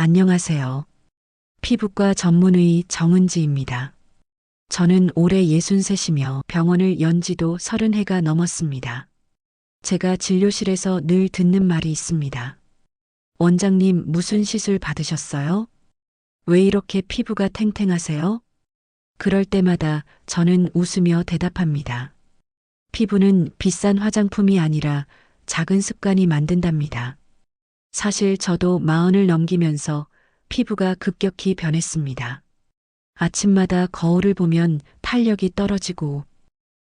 안녕하세요. 피부과 전문의 정은지입니다. 저는 올해 63이며 병원을 연 지도 30해가 넘었습니다. 제가 진료실에서 늘 듣는 말이 있습니다. 원장님, 무슨 시술 받으셨어요? 왜 이렇게 피부가 탱탱하세요? 그럴 때마다 저는 웃으며 대답합니다. 피부는 비싼 화장품이 아니라 작은 습관이 만든답니다. 사실 저도 40을 넘기면서 피부가 급격히 변했습니다. 아침마다 거울을 보면 탄력이 떨어지고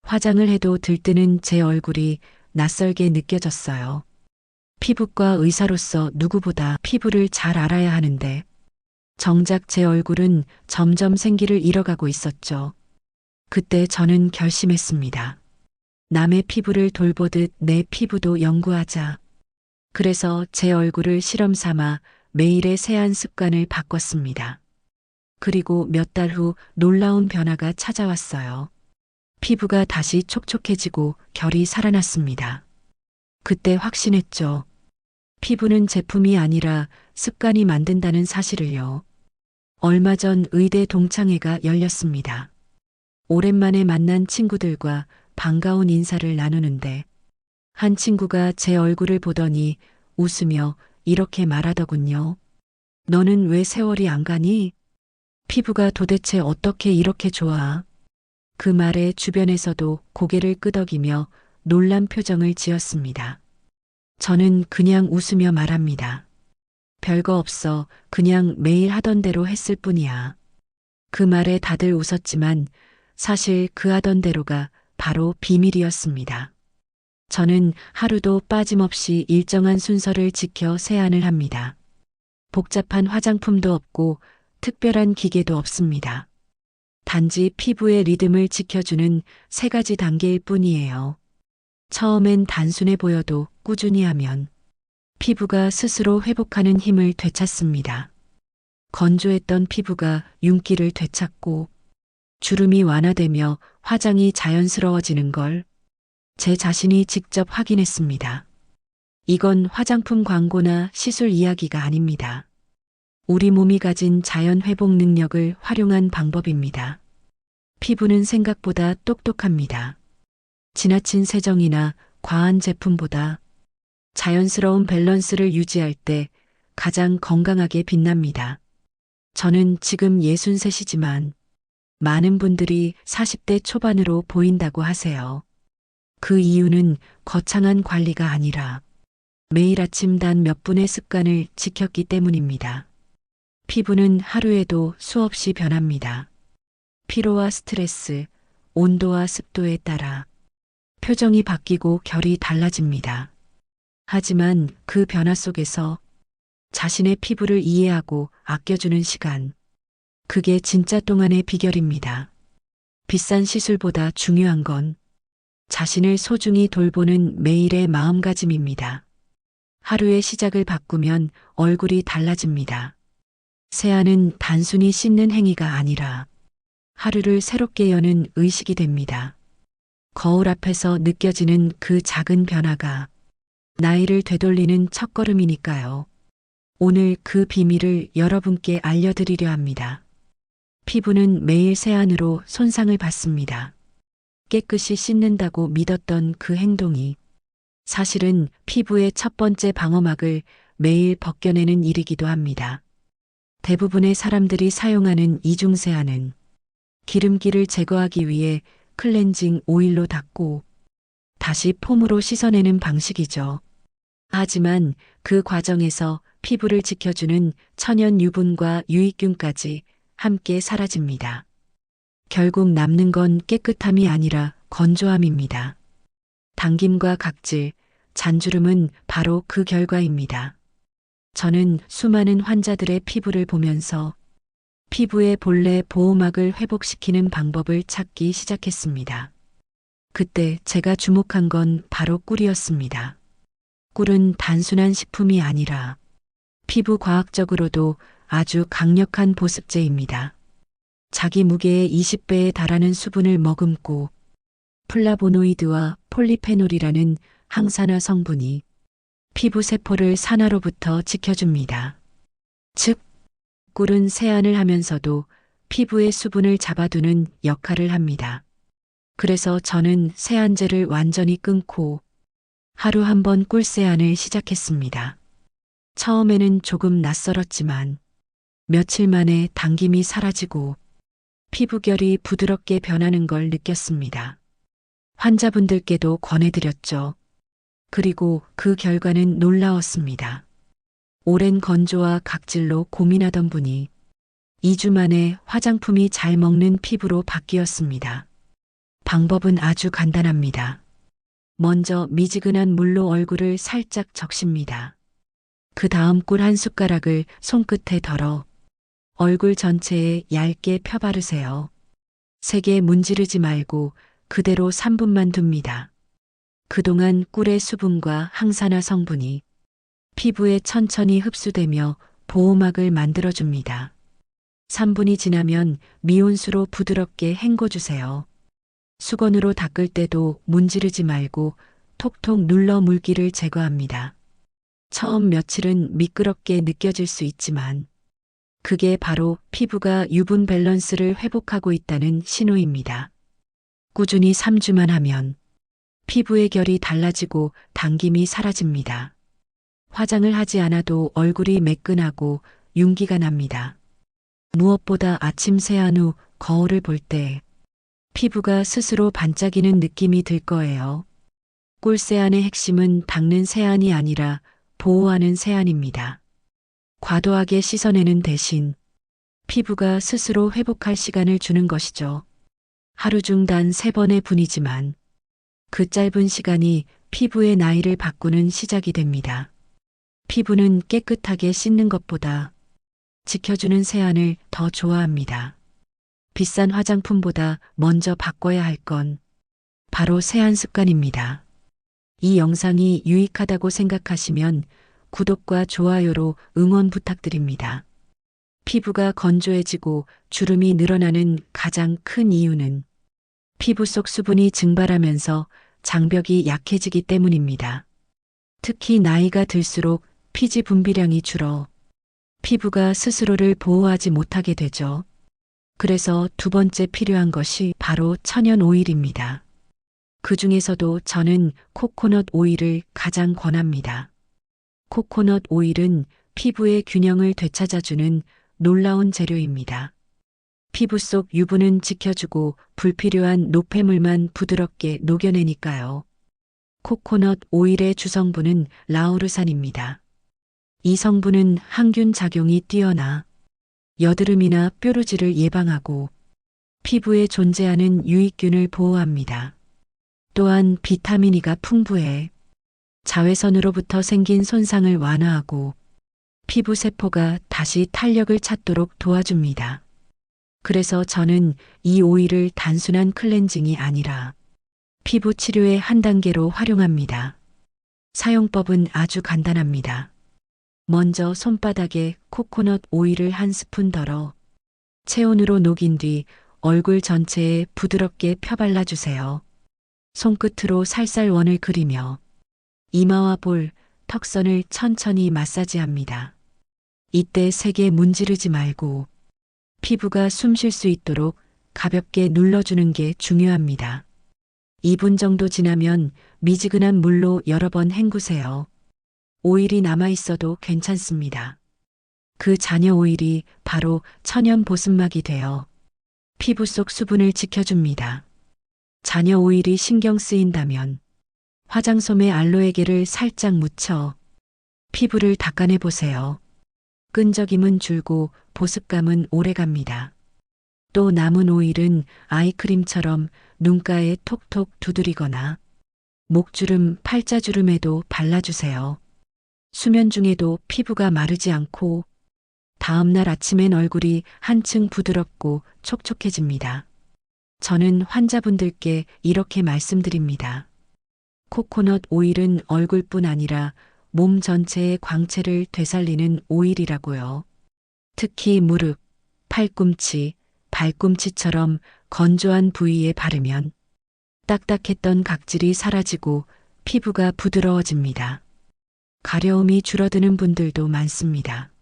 화장을 해도 들뜨는 제 얼굴이 낯설게 느껴졌어요. 피부과 의사로서 누구보다 피부를 잘 알아야 하는데 정작 제 얼굴은 점점 생기를 잃어가고 있었죠. 그때 저는 결심했습니다. 남의 피부를 돌보듯 내 피부도 연구하자. 그래서 제 얼굴을 실험 삼아 매일의 세안 습관을 바꿨습니다. 그리고 몇 달 후 놀라운 변화가 찾아왔어요. 피부가 다시 촉촉해지고 결이 살아났습니다. 그때 확신했죠. 피부는 제품이 아니라 습관이 만든다는 사실을요. 얼마 전 의대 동창회가 열렸습니다. 오랜만에 만난 친구들과 반가운 인사를 나누는데 한 친구가 제 얼굴을 보더니 웃으며 이렇게 말하더군요. 너는 왜 세월이 안 가니? 피부가 도대체 어떻게 이렇게 좋아? 그 말에 주변에서도 고개를 끄덕이며 놀란 표정을 지었습니다. 저는 그냥 웃으며 말합니다. 별거 없어. 그냥 매일 하던 대로 했을 뿐이야. 그 말에 다들 웃었지만 사실 그 하던 대로가 바로 비밀이었습니다. 저는 하루도 빠짐없이 일정한 순서를 지켜 세안을 합니다. 복잡한 화장품도 없고 특별한 기계도 없습니다. 단지 피부의 리듬을 지켜주는 3가지 단계일 뿐이에요. 처음엔 단순해 보여도 꾸준히 하면 피부가 스스로 회복하는 힘을 되찾습니다. 건조했던 피부가 윤기를 되찾고 주름이 완화되며 화장이 자연스러워지는 걸 제 자신이 직접 확인했습니다. 이건 화장품 광고나 시술 이야기가 아닙니다. 우리 몸이 가진 자연 회복 능력을 활용한 방법입니다. 피부는 생각보다 똑똑합니다. 지나친 세정이나 과한 제품보다 자연스러운 밸런스를 유지할 때 가장 건강하게 빛납니다. 저는 지금 63이지만 많은 분들이 40대 초반으로 보인다고 하세요. 그 이유는 거창한 관리가 아니라 매일 아침 단 몇 분의 습관을 지켰기 때문입니다. 피부는 하루에도 수없이 변합니다. 피로와 스트레스, 온도와 습도에 따라 표정이 바뀌고 결이 달라집니다. 하지만 그 변화 속에서 자신의 피부를 이해하고 아껴주는 시간, 그게 진짜 동안의 비결입니다. 비싼 시술보다 중요한 건 자신을 소중히 돌보는 매일의 마음가짐입니다. 하루의 시작을 바꾸면 얼굴이 달라집니다. 세안은 단순히 씻는 행위가 아니라 하루를 새롭게 여는 의식이 됩니다. 거울 앞에서 느껴지는 그 작은 변화가 나이를 되돌리는 첫걸음이니까요. 오늘 그 비밀을 여러분께 알려드리려 합니다. 피부는 매일 세안으로 손상을 받습니다. 깨끗이 씻는다고 믿었던 그 행동이 사실은 피부의 첫 번째 방어막을 매일 벗겨내는 일이기도 합니다. 대부분의 사람들이 사용하는 이중세안은 기름기를 제거하기 위해 클렌징 오일로 닦고 다시 폼으로 씻어내는 방식이죠. 하지만 그 과정에서 피부를 지켜주는 천연 유분과 유익균까지 함께 사라집니다. 결국 남는 건 깨끗함이 아니라 건조함입니다. 당김과 각질, 잔주름은 바로 그 결과입니다. 저는 수많은 환자들의 피부를 보면서 피부의 본래 보호막을 회복시키는 방법을 찾기 시작했습니다. 그때 제가 주목한 건 바로 꿀이었습니다. 꿀은 단순한 식품이 아니라 피부 과학적으로도 아주 강력한 보습제입니다. 자기 무게의 20배에 달하는 수분을 머금고 플라보노이드와 폴리페놀이라는 항산화 성분이 피부 세포를 산화로부터 지켜줍니다. 즉, 꿀은 세안을 하면서도 피부의 수분을 잡아두는 역할을 합니다. 그래서 저는 세안제를 완전히 끊고 하루 한 번 꿀 세안을 시작했습니다. 처음에는 조금 낯설었지만 며칠 만에 당김이 사라지고 피부결이 부드럽게 변하는 걸 느꼈습니다. 환자분들께도 권해드렸죠. 그리고 그 결과는 놀라웠습니다. 오랜 건조와 각질로 고민하던 분이 2주 만에 화장품이 잘 먹는 피부로 바뀌었습니다. 방법은 아주 간단합니다. 먼저 미지근한 물로 얼굴을 살짝 적십니다. 그 다음 꿀 한 숟가락을 손끝에 덜어 얼굴 전체에 얇게 펴바르세요. 세게 문지르지 말고 그대로 3분만 둡니다. 그동안 꿀의 수분과 항산화 성분이 피부에 천천히 흡수되며 보호막을 만들어줍니다. 3분이 지나면 미온수로 부드럽게 헹궈주세요. 수건으로 닦을 때도 문지르지 말고 톡톡 눌러 물기를 제거합니다. 처음 며칠은 미끄럽게 느껴질 수 있지만 그게 바로 피부가 유분 밸런스를 회복하고 있다는 신호입니다. 꾸준히 3주만 하면 피부의 결이 달라지고 당김이 사라집니다. 화장을 하지 않아도 얼굴이 매끈하고 윤기가 납니다. 무엇보다 아침 세안 후 거울을 볼 때 피부가 스스로 반짝이는 느낌이 들 거예요. 꿀 세안의 핵심은 닦는 세안이 아니라 보호하는 세안입니다. 과도하게 씻어내는 대신 피부가 스스로 회복할 시간을 주는 것이죠. 하루 중 단 3번의 분이지만 그 짧은 시간이 피부의 나이를 바꾸는 시작이 됩니다. 피부는 깨끗하게 씻는 것보다 지켜주는 세안을 더 좋아합니다. 비싼 화장품보다 먼저 바꿔야 할 건 바로 세안 습관입니다. 이 영상이 유익하다고 생각하시면 구독과 좋아요로 응원 부탁드립니다. 피부가 건조해지고 주름이 늘어나는 가장 큰 이유는 피부 속 수분이 증발하면서 장벽이 약해지기 때문입니다. 특히 나이가 들수록 피지 분비량이 줄어 피부가 스스로를 보호하지 못하게 되죠. 그래서 두 번째 필요한 것이 바로 천연 오일입니다. 그 중에서도 저는 코코넛 오일을 가장 권합니다. 코코넛 오일은 피부의 균형을 되찾아주는 놀라운 재료입니다. 피부 속 유분은 지켜주고 불필요한 노폐물만 부드럽게 녹여내니까요. 코코넛 오일의 주성분은 라우르산입니다. 이 성분은 항균 작용이 뛰어나 여드름이나 뾰루지를 예방하고 피부에 존재하는 유익균을 보호합니다. 또한 비타민 E가 풍부해 자외선으로부터 생긴 손상을 완화하고 피부 세포가 다시 탄력을 찾도록 도와줍니다. 그래서 저는 이 오일을 단순한 클렌징이 아니라 피부 치료의 한 단계로 활용합니다. 사용법은 아주 간단합니다. 먼저 손바닥에 코코넛 오일을 한 스푼 덜어 체온으로 녹인 뒤 얼굴 전체에 부드럽게 펴발라주세요. 손끝으로 살살 원을 그리며 이마와 볼, 턱선을 천천히 마사지합니다. 이때 세게 문지르지 말고 피부가 숨 쉴 수 있도록 가볍게 눌러주는 게 중요합니다. 2분 정도 지나면 미지근한 물로 여러 번 헹구세요. 오일이 남아있어도 괜찮습니다. 그 잔여 오일이 바로 천연 보습막이 되어 피부 속 수분을 지켜줍니다. 잔여 오일이 신경 쓰인다면 화장솜에 알로에겔을 살짝 묻혀 피부를 닦아내 보세요. 끈적임은 줄고 보습감은 오래갑니다. 또 남은 오일은 아이크림처럼 눈가에 톡톡 두드리거나 목주름, 팔자주름에도 발라주세요. 수면 중에도 피부가 마르지 않고 다음날 아침엔 얼굴이 한층 부드럽고 촉촉해집니다. 저는 환자분들께 이렇게 말씀드립니다. 코코넛 오일은 얼굴뿐 아니라 몸 전체의 광채를 되살리는 오일이라고요. 특히 무릎, 팔꿈치, 발꿈치처럼 건조한 부위에 바르면 딱딱했던 각질이 사라지고 피부가 부드러워집니다. 가려움이 줄어드는 분들도 많습니다.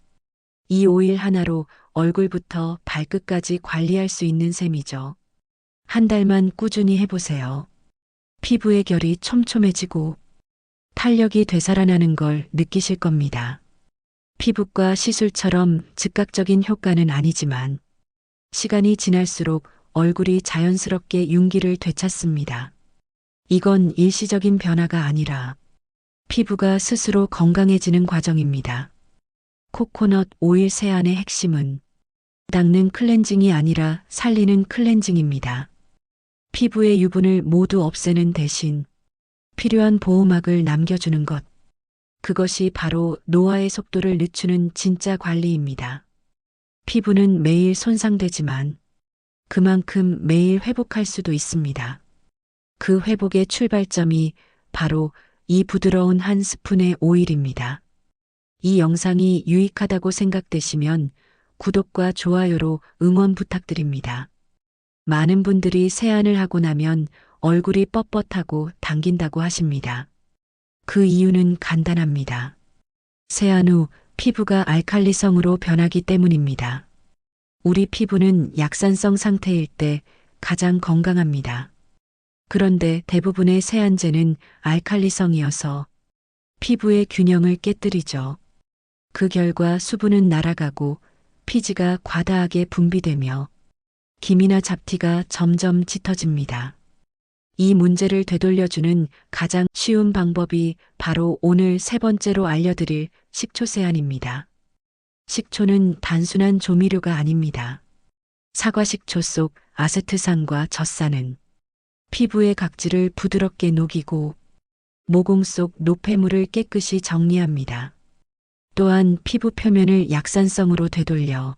이 오일 하나로 얼굴부터 발끝까지 관리할 수 있는 셈이죠. 한 달만 꾸준히 해보세요. 피부의 결이 촘촘해지고 탄력이 되살아나는 걸 느끼실 겁니다. 피부과 시술처럼 즉각적인 효과는 아니지만 시간이 지날수록 얼굴이 자연스럽게 윤기를 되찾습니다. 이건 일시적인 변화가 아니라 피부가 스스로 건강해지는 과정입니다. 코코넛 오일 세안의 핵심은 닦는 클렌징이 아니라 살리는 클렌징입니다. 피부의 유분을 모두 없애는 대신 필요한 보호막을 남겨주는 것. 그것이 바로 노화의 속도를 늦추는 진짜 관리입니다. 피부는 매일 손상되지만 그만큼 매일 회복할 수도 있습니다. 그 회복의 출발점이 바로 이 부드러운 한 스푼의 오일입니다. 이 영상이 유익하다고 생각되시면 구독과 좋아요로 응원 부탁드립니다. 많은 분들이 세안을 하고 나면 얼굴이 뻣뻣하고 당긴다고 하십니다. 그 이유는 간단합니다. 세안 후 피부가 알칼리성으로 변하기 때문입니다. 우리 피부는 약산성 상태일 때 가장 건강합니다. 그런데 대부분의 세안제는 알칼리성이어서 피부의 균형을 깨뜨리죠. 그 결과 수분은 날아가고 피지가 과다하게 분비되며 기미나 잡티가 점점 짙어집니다. 이 문제를 되돌려주는 가장 쉬운 방법이 바로 오늘 세 번째로 알려드릴 식초 세안입니다. 식초는 단순한 조미료가 아닙니다. 사과식초 속 아세트산과 젖산은 피부의 각질을 부드럽게 녹이고 모공 속 노폐물을 깨끗이 정리합니다. 또한 피부 표면을 약산성으로 되돌려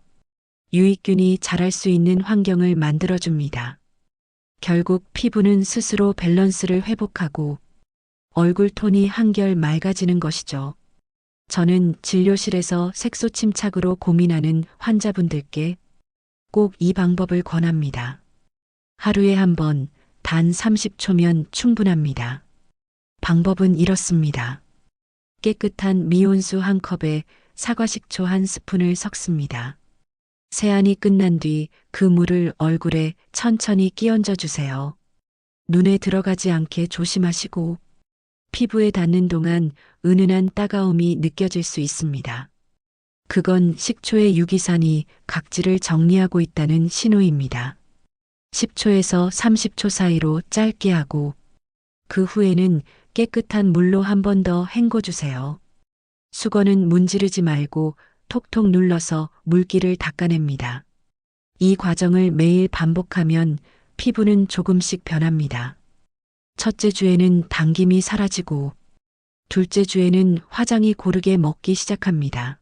유익균이 자랄 수 있는 환경을 만들어줍니다. 결국 피부는 스스로 밸런스를 회복하고 얼굴 톤이 한결 맑아지는 것이죠. 저는 진료실에서 색소 침착으로 고민하는 환자분들께 꼭 이 방법을 권합니다. 하루에 한 번, 단 30초면 충분합니다. 방법은 이렇습니다. 깨끗한 미온수 한 컵에 사과식초 한 스푼을 섞습니다. 세안이 끝난 뒤 그 물을 얼굴에 천천히 끼얹어 주세요. 눈에 들어가지 않게 조심하시고 피부에 닿는 동안 은은한 따가움이 느껴질 수 있습니다. 그건 식초의 유기산이 각질을 정리하고 있다는 신호입니다. 10초에서 30초 사이로 짧게 하고 그 후에는 깨끗한 물로 한 번 더 헹궈주세요. 수건은 문지르지 말고 톡톡 눌러서 물기를 닦아냅니다. 이 과정을 매일 반복하면 피부는 조금씩 변합니다. 첫째 주에는 당김이 사라지고 둘째 주에는 화장이 고르게 먹기 시작합니다.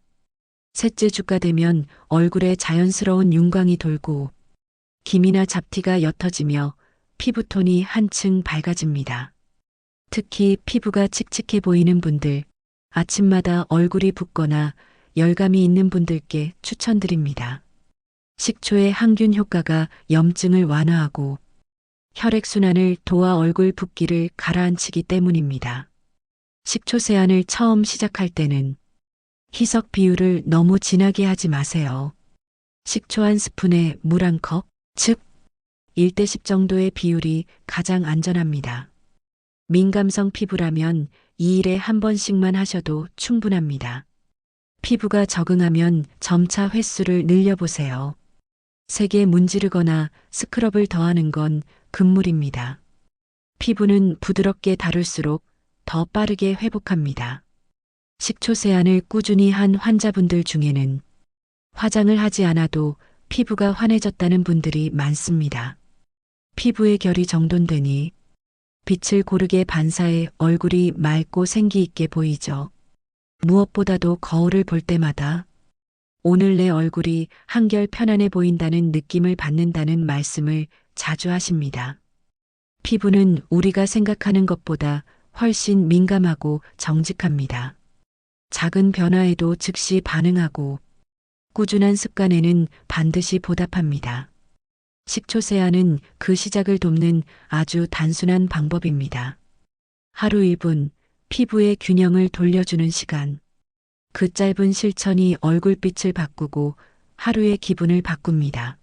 셋째 주가 되면 얼굴에 자연스러운 윤광이 돌고 기미나 잡티가 옅어지며 피부톤이 한층 밝아집니다. 특히 피부가 칙칙해 보이는 분들, 아침마다 얼굴이 붓거나 열감이 있는 분들께 추천드립니다. 식초의 항균 효과가 염증을 완화하고 혈액순환을 도와 얼굴 붓기를 가라앉히기 때문입니다. 식초 세안을 처음 시작할 때는 희석 비율을 너무 진하게 하지 마세요. 식초 한 스푼에 물 한 컵, 즉 1대10 정도의 비율이 가장 안전합니다. 민감성 피부라면 2일에 한 번씩만 하셔도 충분합니다. 피부가 적응하면 점차 횟수를 늘려보세요. 세게 문지르거나 스크럽을 더하는 건 금물입니다. 피부는 부드럽게 다룰수록 더 빠르게 회복합니다. 식초 세안을 꾸준히 한 환자분들 중에는 화장을 하지 않아도 피부가 환해졌다는 분들이 많습니다. 피부의 결이 정돈되니 빛을 고르게 반사해 얼굴이 맑고 생기 있게 보이죠. 무엇보다도 거울을 볼 때마다 오늘 내 얼굴이 한결 편안해 보인다는 느낌을 받는다는 말씀을 자주 하십니다. 피부는 우리가 생각하는 것보다 훨씬 민감하고 정직합니다. 작은 변화에도 즉시 반응하고 꾸준한 습관에는 반드시 보답합니다. 식초 세안은 그 시작을 돕는 아주 단순한 방법입니다. 하루 1분 피부의 균형을 돌려주는 시간. 그 짧은 실천이 얼굴빛을 바꾸고 하루의 기분을 바꿉니다.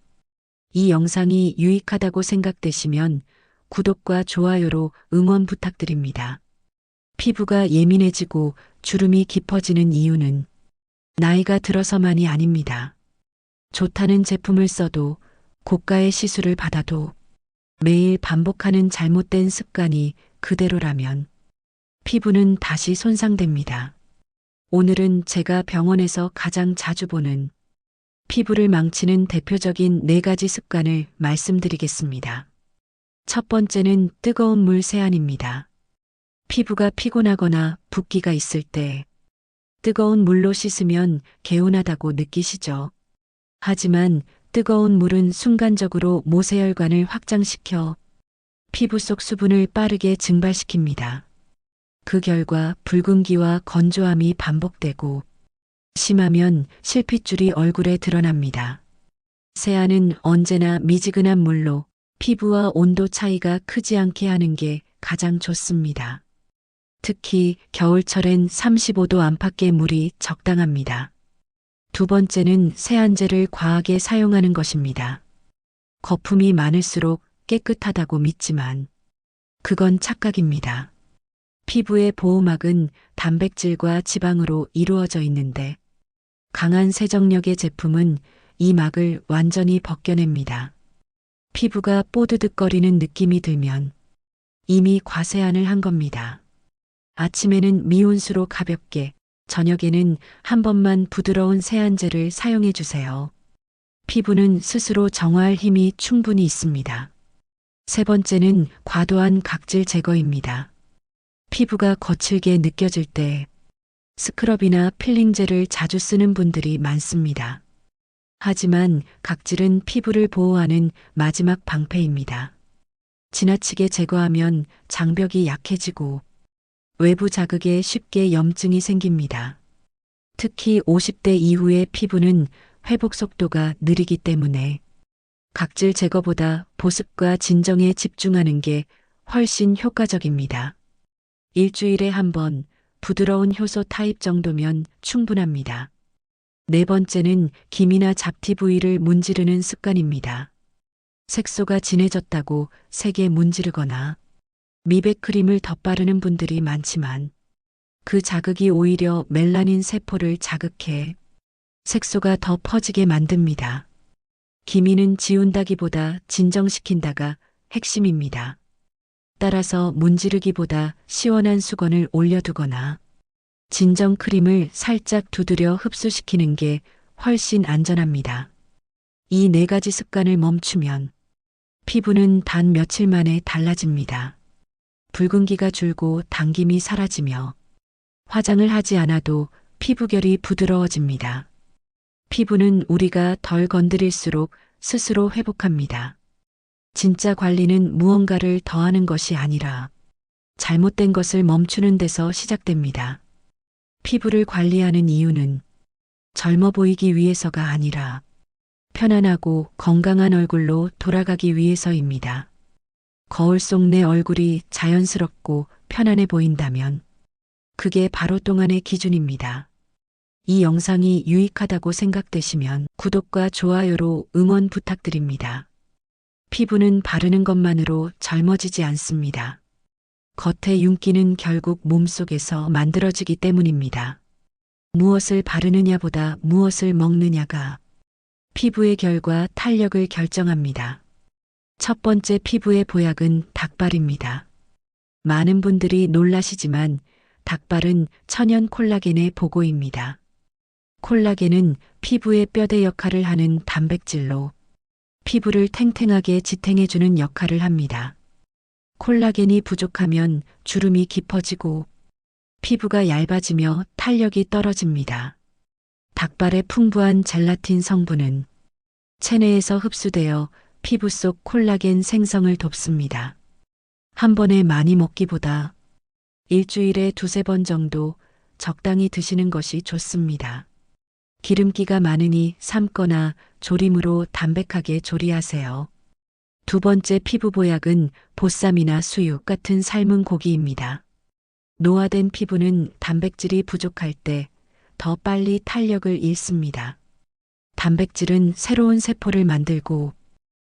이 영상이 유익하다고 생각되시면 구독과 좋아요로 응원 부탁드립니다. 피부가 예민해지고 주름이 깊어지는 이유는 나이가 들어서만이 아닙니다. 좋다는 제품을 써도 고가의 시술을 받아도 매일 반복하는 잘못된 습관이 그대로라면 피부는 다시 손상됩니다. 오늘은 제가 병원에서 가장 자주 보는 피부를 망치는 대표적인 4가지 습관을 말씀드리겠습니다. 첫 번째는 뜨거운 물 세안입니다. 피부가 피곤하거나 붓기가 있을 때 뜨거운 물로 씻으면 개운하다고 느끼시죠? 하지만 뜨거운 물은 순간적으로 모세혈관을 확장시켜 피부 속 수분을 빠르게 증발시킵니다. 그 결과 붉은기와 건조함이 반복되고 심하면 실핏줄이 얼굴에 드러납니다. 세안은 언제나 미지근한 물로 피부와 온도 차이가 크지 않게 하는 게 가장 좋습니다. 특히 겨울철엔 35도 안팎의 물이 적당합니다. 두 번째는 세안제를 과하게 사용하는 것입니다. 거품이 많을수록 깨끗하다고 믿지만 그건 착각입니다. 피부의 보호막은 단백질과 지방으로 이루어져 있는데 강한 세정력의 제품은 이 막을 완전히 벗겨냅니다. 피부가 뽀드득거리는 느낌이 들면 이미 과세안을 한 겁니다. 아침에는 미온수로 가볍게, 저녁에는 한 번만 부드러운 세안제를 사용해 주세요. 피부는 스스로 정화할 힘이 충분히 있습니다. 세 번째는 과도한 각질 제거입니다. 피부가 거칠게 느껴질 때 스크럽이나 필링제를 자주 쓰는 분들이 많습니다. 하지만 각질은 피부를 보호하는 마지막 방패입니다. 지나치게 제거하면 장벽이 약해지고 외부 자극에 쉽게 염증이 생깁니다. 특히 50대 이후의 피부는 회복 속도가 느리기 때문에 각질 제거보다 보습과 진정에 집중하는 게 훨씬 효과적입니다. 일주일에 한 번 부드러운 효소 타입 정도면 충분합니다. 네 번째는 기미나 잡티 부위를 문지르는 습관입니다. 색소가 진해졌다고 세게 문지르거나 미백 크림을 덧바르는 분들이 많지만 그 자극이 오히려 멜라닌 세포를 자극해 색소가 더 퍼지게 만듭니다. 기미는 지운다기보다 진정시킨다가 핵심입니다. 따라서 문지르기보다 시원한 수건을 올려두거나 진정 크림을 살짝 두드려 흡수시키는 게 훨씬 안전합니다. 이 4가지 습관을 멈추면 피부는 단 며칠 만에 달라집니다. 붉은기가 줄고 당김이 사라지며 화장을 하지 않아도 피부결이 부드러워집니다. 피부는 우리가 덜 건드릴수록 스스로 회복합니다. 진짜 관리는 무언가를 더하는 것이 아니라 잘못된 것을 멈추는 데서 시작됩니다. 피부를 관리하는 이유는 젊어 보이기 위해서가 아니라 편안하고 건강한 얼굴로 돌아가기 위해서입니다. 거울 속 내 얼굴이 자연스럽고 편안해 보인다면 그게 바로 동안의 기준입니다. 이 영상이 유익하다고 생각되시면 구독과 좋아요로 응원 부탁드립니다. 피부는 바르는 것만으로 젊어지지 않습니다. 겉의 윤기는 결국 몸속에서 만들어지기 때문입니다. 무엇을 바르느냐보다 무엇을 먹느냐가 피부의 결과 탄력을 결정합니다. 첫 번째 피부의 보약은 닭발입니다. 많은 분들이 놀라시지만 닭발은 천연 콜라겐의 보고입니다. 콜라겐은 피부의 뼈대 역할을 하는 단백질로 피부를 탱탱하게 지탱해주는 역할을 합니다. 콜라겐이 부족하면 주름이 깊어지고 피부가 얇아지며 탄력이 떨어집니다. 닭발의 풍부한 젤라틴 성분은 체내에서 흡수되어 피부 속 콜라겐 생성을 돕습니다. 한 번에 많이 먹기보다 일주일에 2~3번 정도 적당히 드시는 것이 좋습니다. 기름기가 많으니 삶거나 조림으로 담백하게 조리하세요. 두 번째 피부 보약은 보쌈이나 수육 같은 삶은 고기입니다. 노화된 피부는 단백질이 부족할 때 더 빨리 탄력을 잃습니다. 단백질은 새로운 세포를 만들고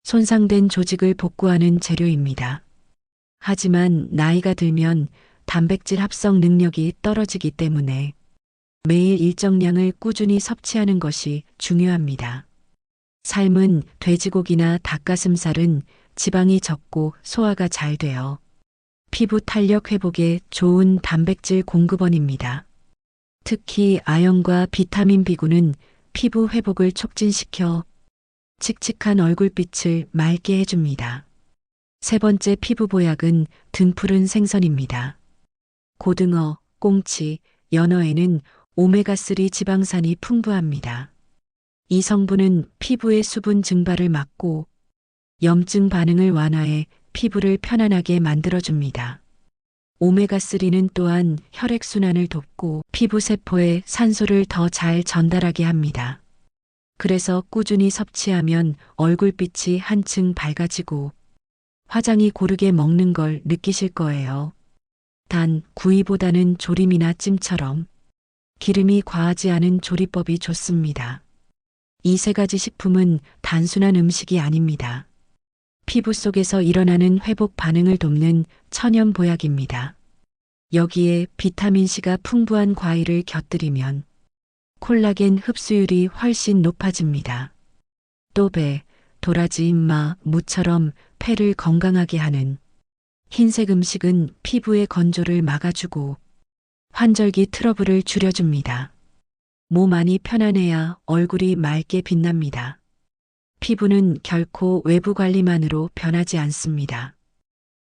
손상된 조직을 복구하는 재료입니다. 하지만 나이가 들면 단백질 합성 능력이 떨어지기 때문에 매일 일정량을 꾸준히 섭취하는 것이 중요합니다. 삶은 돼지고기나 닭가슴살은 지방이 적고 소화가 잘 되어 피부 탄력 회복에 좋은 단백질 공급원입니다. 특히 아연과 비타민 B군은 피부 회복을 촉진시켜 칙칙한 얼굴빛을 맑게 해줍니다. 세 번째 피부 보약은 등푸른 생선입니다. 고등어, 꽁치, 연어에는 오메가3 지방산이 풍부합니다. 이 성분은 피부의 수분 증발을 막고 염증 반응을 완화해 피부를 편안하게 만들어줍니다. 오메가3는 또한 혈액순환을 돕고 피부 세포에 산소를 더 잘 전달하게 합니다. 그래서 꾸준히 섭취하면 얼굴빛이 한층 밝아지고 화장이 고르게 먹는 걸 느끼실 거예요. 단 구이보다는 조림이나 찜처럼 기름이 과하지 않은 조리법이 좋습니다. 이 세 가지 식품은 단순한 음식이 아닙니다. 피부 속에서 일어나는 회복 반응을 돕는 천연 보약입니다. 여기에 비타민C가 풍부한 과일을 곁들이면 콜라겐 흡수율이 훨씬 높아집니다. 또 배, 도라지, 마, 무처럼 폐를 건강하게 하는 흰색 음식은 피부의 건조를 막아주고 환절기 트러블을 줄여줍니다. 몸 안이 편안해야 얼굴이 맑게 빛납니다. 피부는 결코 외부 관리만으로 변하지 않습니다.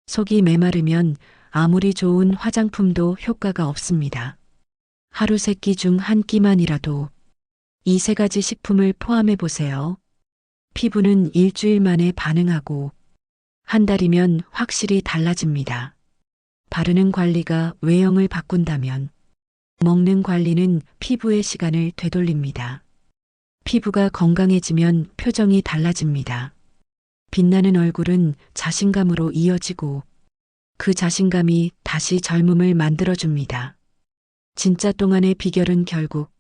속이 메마르면 아무리 좋은 화장품도 효과가 없습니다. 하루 3끼 중 1끼만이라도 이 세 가지 식품을 포함해 보세요. 피부는 일주일 만에 반응하고 한 달이면 확실히 달라집니다. 바르는 관리가 외형을 바꾼다면 먹는 관리는 피부의 시간을 되돌립니다. 피부가 건강해지면 표정이 달라집니다. 빛나는 얼굴은 자신감으로 이어지고 그 자신감이 다시 젊음을 만들어줍니다. 진짜 동안의 비결은 결국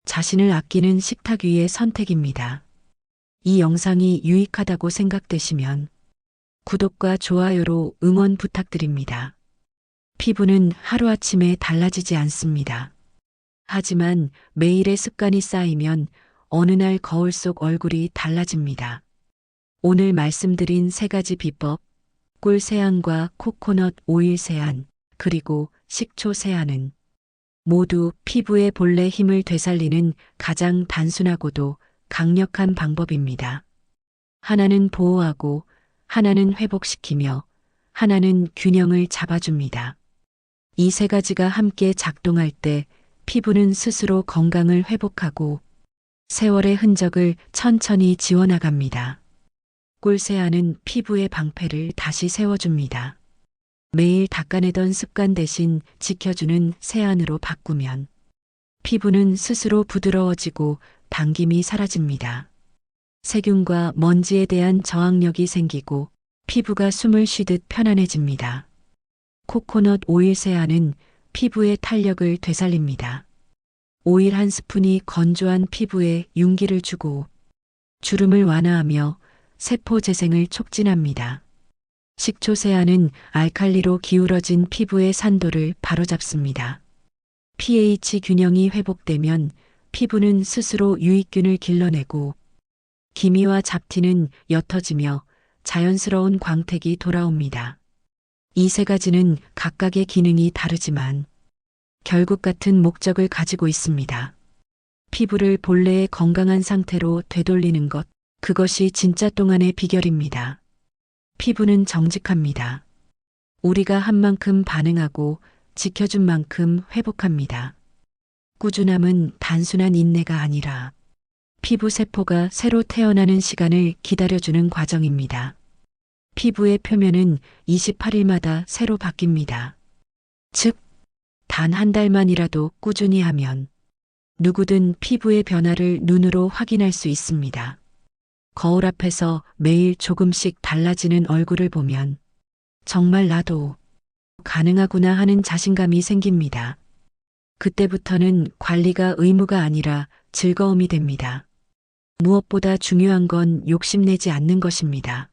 자신을 아끼는 식탁 위의 선택입니다. 이 영상이 유익하다고 생각되시면 구독과 좋아요로 응원 부탁드립니다. 피부는 하루아침에 달라지지 않습니다. 하지만 매일의 습관이 쌓이면 어느 날 거울 속 얼굴이 달라집니다. 오늘 말씀드린 3가지 비법, 꿀 세안과 코코넛 오일 세안, 그리고 식초 세안은 모두 피부의 본래 힘을 되살리는 가장 단순하고도 강력한 방법입니다. 하나는 보호하고, 하나는 회복시키며, 하나는 균형을 잡아줍니다. 이 3가지가 함께 작동할 때 피부는 스스로 건강을 회복하고 세월의 흔적을 천천히 지워나갑니다. 꿀세안은 피부의 방패를 다시 세워줍니다. 매일 닦아내던 습관 대신 지켜주는 세안으로 바꾸면 피부는 스스로 부드러워지고 당김이 사라집니다. 세균과 먼지에 대한 저항력이 생기고 피부가 숨을 쉬듯 편안해집니다. 코코넛 오일 세안은 피부의 탄력을 되살립니다. 오일 한 스푼이 건조한 피부에 윤기를 주고 주름을 완화하며 세포 재생을 촉진합니다. 식초 세안은 알칼리로 기울어진 피부의 산도를 바로잡습니다. pH 균형이 회복되면 피부는 스스로 유익균을 길러내고 기미와 잡티는 옅어지며 자연스러운 광택이 돌아옵니다. 이 3가지는 각각의 기능이 다르지만 결국 같은 목적을 가지고 있습니다. 피부를 본래의 건강한 상태로 되돌리는 것, 그것이 진짜 동안의 비결입니다. 피부는 정직합니다. 우리가 한 만큼 반응하고 지켜준 만큼 회복합니다. 꾸준함은 단순한 인내가 아니라 피부 세포가 새로 태어나는 시간을 기다려주는 과정입니다. 피부의 표면은 28일마다 새로 바뀝니다. 즉, 단 한 달만이라도 꾸준히 하면 누구든 피부의 변화를 눈으로 확인할 수 있습니다. 거울 앞에서 매일 조금씩 달라지는 얼굴을 보면 정말 나도 가능하구나 하는 자신감이 생깁니다. 그때부터는 관리가 의무가 아니라 즐거움이 됩니다. 무엇보다 중요한 건 욕심내지 않는 것입니다.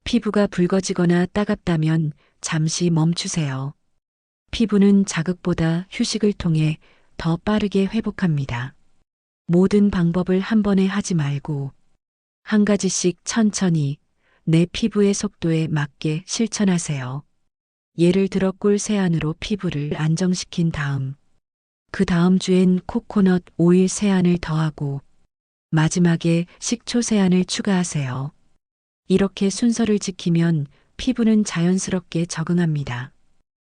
피부가 붉어지거나 따갑다면 잠시 멈추세요. 피부는 자극보다 휴식을 통해 더 빠르게 회복합니다. 모든 방법을 한 번에 하지 말고 한 가지씩 천천히 내 피부의 속도에 맞게 실천하세요. 예를 들어 꿀 세안으로 피부를 안정시킨 다음 그 다음 주엔 코코넛 오일 세안을 더하고 마지막에 식초 세안을 추가하세요. 이렇게 순서를 지키면 피부는 자연스럽게 적응합니다.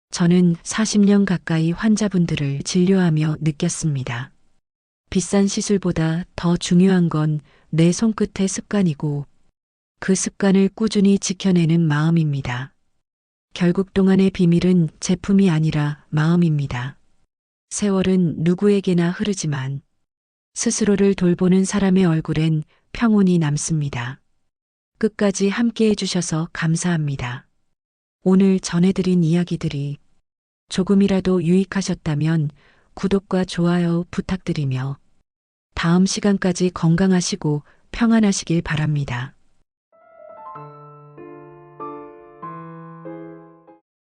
저는 40년 가까이 환자분들을 진료하며 느꼈습니다. 비싼 시술보다 더 중요한 건 내 손끝의 습관이고 그 습관을 꾸준히 지켜내는 마음입니다. 결국 동안의 비밀은 제품이 아니라 마음입니다. 세월은 누구에게나 흐르지만 스스로를 돌보는 사람의 얼굴엔 평온이 남습니다. 끝까지 함께 해주셔서 감사합니다. 오늘 전해드린 이야기들이 조금이라도 유익하셨다면 구독과 좋아요 부탁드리며 다음 시간까지 건강하시고 평안하시길 바랍니다.